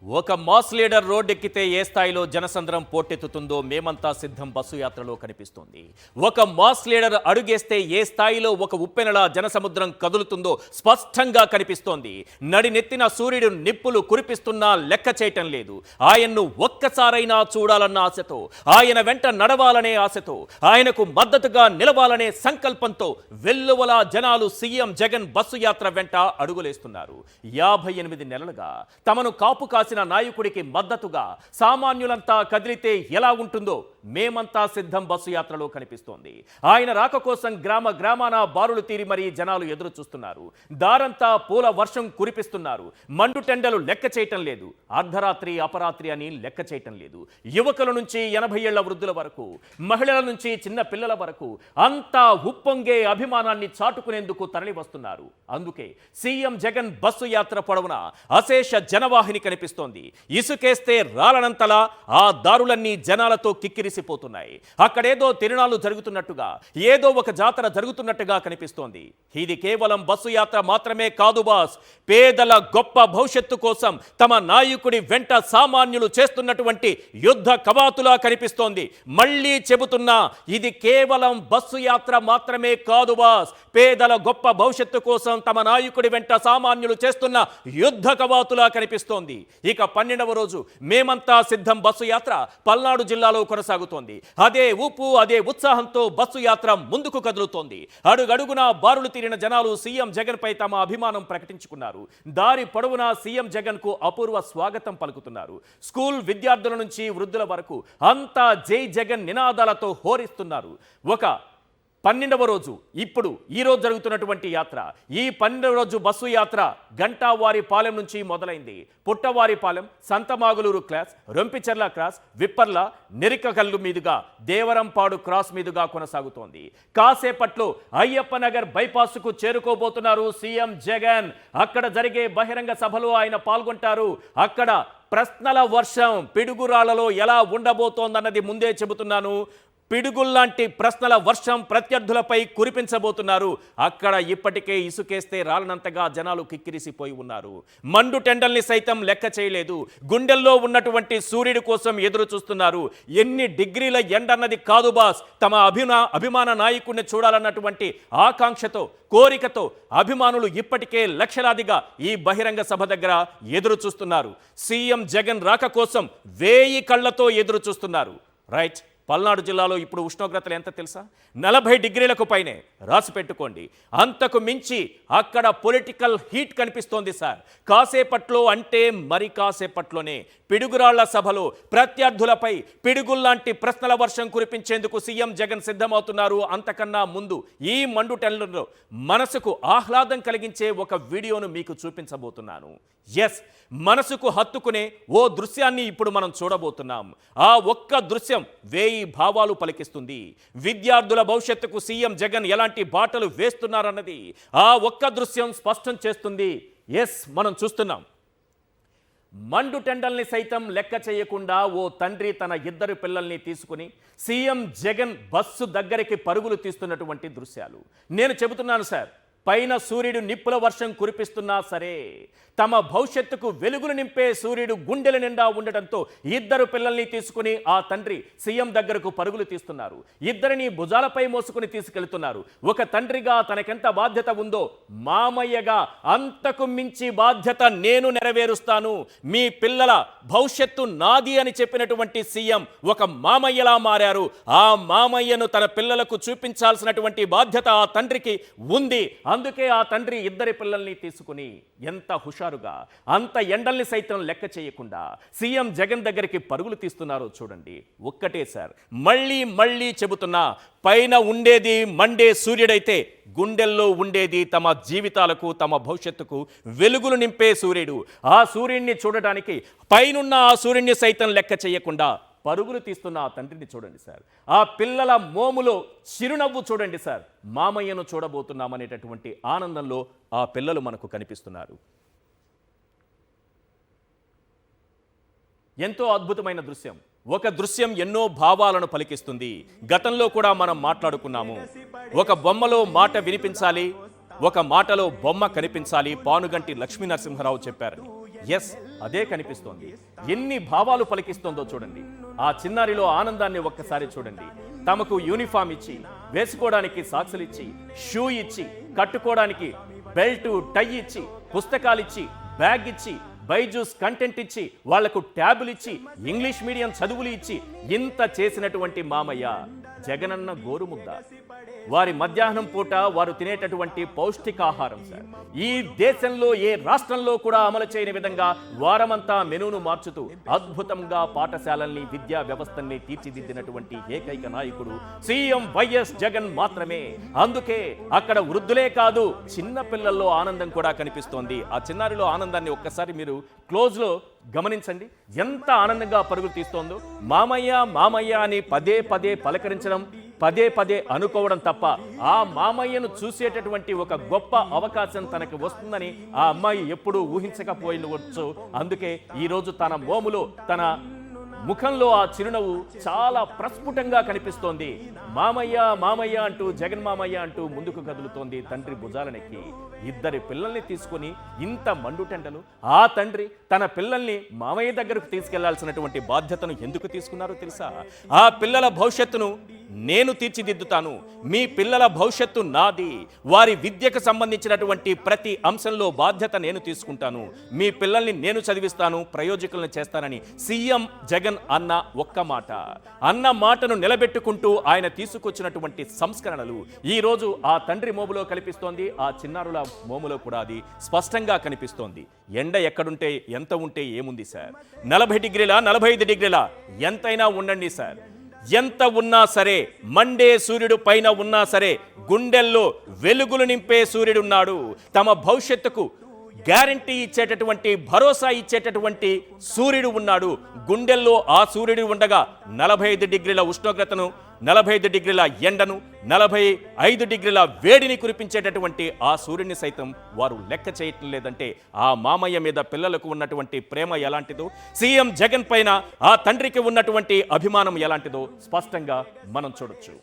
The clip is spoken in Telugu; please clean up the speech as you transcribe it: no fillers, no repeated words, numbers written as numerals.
ఒక మాస్ లీడర్ రోడ్డెక్కితే ఏ స్థాయిలో జనసంద్రం పోటెత్తుతుందో మేమంతా సిద్ధం బస్సు యాత్రలో కనిపిస్తోంది. ఒక మాస్ లీడర్ అడుగేస్తే ఏ స్థాయిలో ఒక ఉప్పెనలా జనసముద్రం కదులుతుందో స్పష్టంగా కనిపిస్తోంది. నడినెత్తిన సూర్యుడు నిప్పులు కురిపిస్తున్నా లెక్క చేయటం లేదు. ఆయన్ను ఒక్కసారైనా చూడాలన్న ఆశతో, ఆయన వెంట నడవాలనే ఆశతో, ఆయనకు మద్దతుగా నిలవాలనే సంకల్పంతో వెల్లువలా జనాలు సీఎం జగన్ బస్సు యాత్ర వెంట అడుగులేస్తున్నారు. 58 నెలలుగా తమను కాపు కాసిన నాయకుడికి మద్దతుగా సామాన్యులంతా కదిలితే ఎలా ఉంటుందో మేమంతా సిద్ధం బస్సు యాత్రలో కనిపిస్తోంది. ఆయన రాక కోసం గ్రామ గ్రామాన బారులు తీరి మరీ జనాలు ఎదురు చూస్తున్నారు. దారంతా పూల వర్షం కురిపిస్తున్నారు. మండు టెండలు లెక్క చేయటం లేదు. అర్ధరాత్రి అపరాత్రి అని లెక్క చేయటం లేదు. యువకుల నుంచి 80 ఏళ్ల వృద్ధుల వరకు, మహిళల నుంచి చిన్న పిల్లల వరకు అంతా ఉప్పొంగే అభిమానాన్ని చాటుకునేందుకు తరలి వస్తున్నారు. అందుకే సీఎం జగన్ బస్సు యాత్ర పొడవున అశేష జనవాహిని కనిపిస్తోంది. ఇసుకేస్తే రాలనంతలా ఆ దారులన్నీ జనాలతో కిక్కిరిసిపోతున్నాయి. అక్కడేదో తిరునాళ్లు జరుగుతున్నట్టుగా, ఏదో ఒక జాతర జరుగుతున్నట్టుగా కనిపిస్తోంది. ఇది కేవలం బస్సు యాత్ర మాత్రమే కాదు బాస్, పేదల గొప్ప భవిష్యత్తు కోసం తమ నాయకుడి వెంట సామాన్యులు చేస్తున్నటువంటి యుద్ధ కవాతులా కనిపిస్తోంది. మళ్ళీ చెబుతున్నా, ఇది కేవలం బస్సు యాత్ర మాత్రమే కాదు బాస్, పేదల గొప్ప భవిష్యత్తు కోసం తమ నాయకుడి వెంట సామాన్యులు చేస్తున్న యుద్ధ కవాతులా కనిపిస్తోంది. ఇక 12వ రోజు మేమంతా సిద్ధం బస్సు యాత్ర పల్నాడు జిల్లాలో కొనసాగుతోంది. అదే ఊపు, అదే ఉత్సాహంతో బస్సు యాత్ర ముందుకు కదులుతోంది. అడుగడుగునా బారులు తీరిన జనాలు సీఎం జగన్ పై తమ అభిమానం ప్రకటించుకున్నారు. దారి పొడవునా సీఎం జగన్ కు అపూర్వ స్వాగతం పలుకుతున్నారు. స్కూల్ విద్యార్థుల నుంచి వృద్ధుల వరకు అంతా జై జగన్ నినాదాలతో హోరిస్తున్నారు. ఒక 12వ రోజు ఇప్పుడు ఈ రోజు జరుగుతున్నటువంటి యాత్ర, ఈ 12వ రోజు బస్సు యాత్ర గంటావారిపాలెం నుంచి మొదలైంది. పుట్టవారిపాలెం, సంతమాగులూరు క్రాస్, రొంపిచెర్ల క్రాస్, విప్పర్ల, నెరికకల్లు మీదుగా దేవరంపాడు క్రాస్ మీదుగా కొనసాగుతోంది. కాసేపట్లో అయ్యప్పనగర్ బైపాస్కు చేరుకోబోతున్నారు సీఎం జగన్. అక్కడ జరిగే బహిరంగ సభలో ఆయన పాల్గొంటారు. అక్కడ ప్రశ్నల వర్షం పిడుగురాళ్లలో ఎలా ఉండబోతోందన్నది ముందే చెబుతున్నాను. పిడుగుల్లాంటి ప్రశ్నల వర్షం ప్రత్యర్థులపై కురిపించబోతున్నారు. అక్కడ ఇప్పటికే ఇసుకేస్తే రాలనంతగా జనాలు కిక్కిరిసిపోయి ఉన్నారు. మండు టెండల్ని సైతం లెక్క చేయలేదు. గుండెల్లో ఉన్నటువంటి సూర్యుడి కోసం ఎదురు చూస్తున్నారు. ఎన్ని డిగ్రీల ఎండన్నది కాదు బాస్, తమ అభిమాన నాయకుడిని చూడాలన్నటువంటి ఆకాంక్షతో, కోరికతో అభిమానులు ఇప్పటికే లక్షలాదిగా ఈ బహిరంగ సభ దగ్గర ఎదురు చూస్తున్నారు. సీఎం జగన్ రాక కోసం 1000 కళ్లతో ఎదురు చూస్తున్నారు. రైట్, పల్నాడు జిల్లాలో ఇప్పుడు ఉష్ణోగ్రతలు ఎంత తెలుసా? 40 డిగ్రీలకు పైనే రాసి పెట్టుకోండి. అంతకు మించి అక్కడ పొలిటికల్ హీట్ కనిపిస్తోంది సార్. కాసేపట్లో అంటే మరి కాసేపట్లోనే పిడుగురాళ్ల సభలో ప్రత్యర్థులపై పిడుగుల్లాంటి ప్రశ్నల వర్షం కురిపించేందుకు సీఎం జగన్ సిద్ధమవుతున్నారు. అంతకన్నా ముందు ఈ మండు టెండల్లో మనసుకు ఆహ్లాదం కలిగించే ఒక వీడియోను మీకు చూపించబోతున్నాను. ఎస్, మనసుకు హత్తుకునే ఓ దృశ్యాన్ని ఇప్పుడు మనం చూడబోతున్నాం. ఆ ఒక్క దృశ్యం 1000 భావాలు పలికిస్తుంది. విద్యార్థుల భవిష్యత్తుకు సీఎం జగన్ ఎలాంటి బాటలు వేస్తున్నారన్నది ఆ ఒక్క దృశ్యం స్పష్టం చేస్తుంది. ఎస్, మనం చూస్తున్నాం. మండు టెండల్ని సైతం లెక్క చేయకుండా ఓ తండ్రి తన 2 పిల్లల్ని తీసుకుని సీఎం జగన్ బస్సు దగ్గరికి పరుగులు తీస్తున్నటువంటి దృశ్యాలు నేను చెబుతున్నాను సార్. పైన సూర్యుడు నిప్పుల వర్షం కురిపిస్తున్నా సరే, తమ భవిష్యత్తుకు వెలుగులు నింపే సూర్యుడు గుండెల నిండా ఉండటంతో 2 పిల్లల్ని తీసుకుని ఆ తండ్రి సీఎం దగ్గరకు పరుగులు తీస్తున్నారు. 2ని భుజాలపై మోసుకుని తీసుకెళ్తున్నారు. ఒక తండ్రిగా తనకెంత బాధ్యత ఉందో, మామయ్యగా అంతకు మించి బాధ్యత నేను నెరవేరుస్తాను, మీ పిల్లల భవిష్యత్తు నాది అని చెప్పినటువంటి సీఎం ఒక మామయ్యలా మారారు. ఆ మామయ్యను తన పిల్లలకు చూపించాల్సినటువంటి బాధ్యత ఆ తండ్రికి ఉంది. అందుకే ఆ తండ్రి 2 పిల్లల్ని తీసుకుని ఎంత హుషారుగా, అంత ఎండల్ని సైతం లెక్క చేయకుండా సీఎం జగన్ దగ్గరికి పరుగులు తీస్తున్నారో చూడండి. ఒక్కటే సార్, మళ్ళీ చెబుతున్నా, పైన ఉండేది మండే సూర్యుడైతే గుండెల్లో ఉండేది తమ జీవితాలకు, తమ భవిష్యత్తుకు వెలుగులు నింపే సూర్యుడు. ఆ సూర్యుడిని చూడటానికి పైనున్న ఆ సూర్యుడిని సైతం లెక్క చేయకుండా పరుగులు తీస్తున్న ఆ తండ్రిని చూడండి సార్. ఆ పిల్లల మోములో చిరునవ్వు చూడండి సార్. మామయ్యను చూడబోతున్నామనేటటువంటి ఆనందంలో ఆ పిల్లలు మనకు కనిపిస్తున్నారు. ఎంతో అద్భుతమైన దృశ్యం. ఒక దృశ్యం ఎన్నో భావాలను పలికిస్తుంది. గతంలో కూడా మనం మాట్లాడుకున్నాము. ఒక బొమ్మలో మాట వినిపించాలి, ఒక మాటలో బొమ్మ కనిపించాలి, పానుగంటి లక్ష్మీ నరసింహారావు చెప్పారు. ఎస్, అదే కనిపిస్తోంది. ఎన్ని భావాలు పలికిస్తోందో చూడండి. ఆ చిన్నారిలో ఆనందాన్ని ఒక్కసారి చూడండి. తమకు యూనిఫామ్ ఇచ్చి, వేసుకోవడానికి సాక్సులు ఇచ్చి, షూ ఇచ్చి, కట్టుకోవడానికి బెల్ట్ టై ఇచ్చి, పుస్తకాలు ఇచ్చి, బ్యాగ్ ఇచ్చి, బైజూస్ కంటెంట్ ఇచ్చి, వాళ్లకు ట్యాబులు ఇచ్చి, ఇంగ్లీష్ మీడియం చదువులు ఇచ్చి, ఇంత చేసినటువంటి మామయ్య జగనన్న గోరుముద్ద. వారి మధ్యాహ్నం పూట వారు తినేటటువంటి పౌష్టికాహారం సార్ ఈ దేశంలో ఏ రాష్ట్రంలో కూడా అమలు చేయని విధంగా వారమంతా మెనూను మార్చుతూ అద్భుతంగా పాఠశాలల్ని, విద్యా వ్యవస్థల్ని తీర్చిదిద్దినటువంటి ఏకైక నాయకుడు సీఎం వైఎస్ జగన్ మాత్రమే. అందుకే అక్కడ వృద్ధులే కాదు, చిన్న పిల్లల్లో ఆనందం కూడా కనిపిస్తోంది. ఆ చిన్నారిలో ఆనందాన్ని ఒక్కసారి మీరు క్లోజ్లో గమనించండి. ఎంత ఆనందంగా పరుగులు తీస్తోందో. మామయ్య మామయ్య అని పదే పదే పలకరించడం, పదే పదే అనుకోవడం తప్ప ఆ మామయ్యను చూసేటటువంటి ఒక గొప్ప అవకాశం తనకు వస్తుందని ఆ అమ్మాయి ఎప్పుడూ ఊహించకపోయినవచ్చు. అందుకే ఈరోజు తన మోములో, తన ముఖంలో ఆ చిరునవ్వు చాలా ప్రస్ఫుటంగా కనిపిస్తోంది. మామయ్య మామయ్య అంటూ, జగన్ మామయ్య అంటూ ముందుకు కదులుతోంది తండ్రి భుజాలనెక్కి. ఇద్దరి పిల్లల్ని తీసుకొని ఇంత మండుటెండలు ఆ తండ్రి తన పిల్లల్ని మామయ్య దగ్గరకు తీసుకెళ్లాల్సినటువంటి బాధ్యతను ఎందుకు తీసుకున్నారో తెలుసా? ఆ పిల్లల భవిష్యత్తును నేను తీర్చిదిద్దుతాను, మీ పిల్లల భవిష్యత్తు నాది, వారి విద్యకు సంబంధించినటువంటి ప్రతి అంశంలో బాధ్యత నేను తీసుకుంటాను, మీ పిల్లల్ని నేను చదివిస్తాను, ప్రయోజకులను చేస్తానని సీఎం జగన్ అన్న ఒక్క మాట, అన్న మాటను నిలబెట్టుకుంటూ ఆయన తీసుకొచ్చినటువంటి సంస్కరణలు ఈరోజు ఆ తండ్రి మోములో కనిపిస్తోంది. ఆ చిన్నారుల మోములో కూడా అది స్పష్టంగా కనిపిస్తోంది. ఎండ ఎక్కడుంటే ఎంత ఉంటే ఏముంది సార్? 40 డిగ్రీల 45 డిగ్రీల ఎంతైనా ఉండండి సార్. ఎంత ఉన్నా సరే, మండే సూర్యుడు పైన ఉన్నా సరే, గుండెల్లో వెలుగులు నింపే సూర్యుడున్నాడు. తమ భవిష్యత్తుకు గ్యారంటీ ఇచ్చేటటువంటి, భరోసా ఇచ్చేటటువంటి సూర్యుడు ఉన్నాడు. గుండెల్లో ఆ సూర్యుడు ఉండగా 45 డిగ్రీల ఉష్ణోగ్రతను, 45 డిగ్రీల ఎండను, 45 డిగ్రీల వేడిని కురిపించేటటువంటి ఆ సూర్యుని సైతం వారు లెక్క చేయటం లేదంటే ఆ మామయ్య మీద పిల్లలకు ఉన్నటువంటి ప్రేమ ఎలాంటిదో, సీఎం జగన్ పైన ఆ తండ్రికి ఉన్నటువంటి అభిమానం ఎలాంటిదో స్పష్టంగా మనం చూడొచ్చు.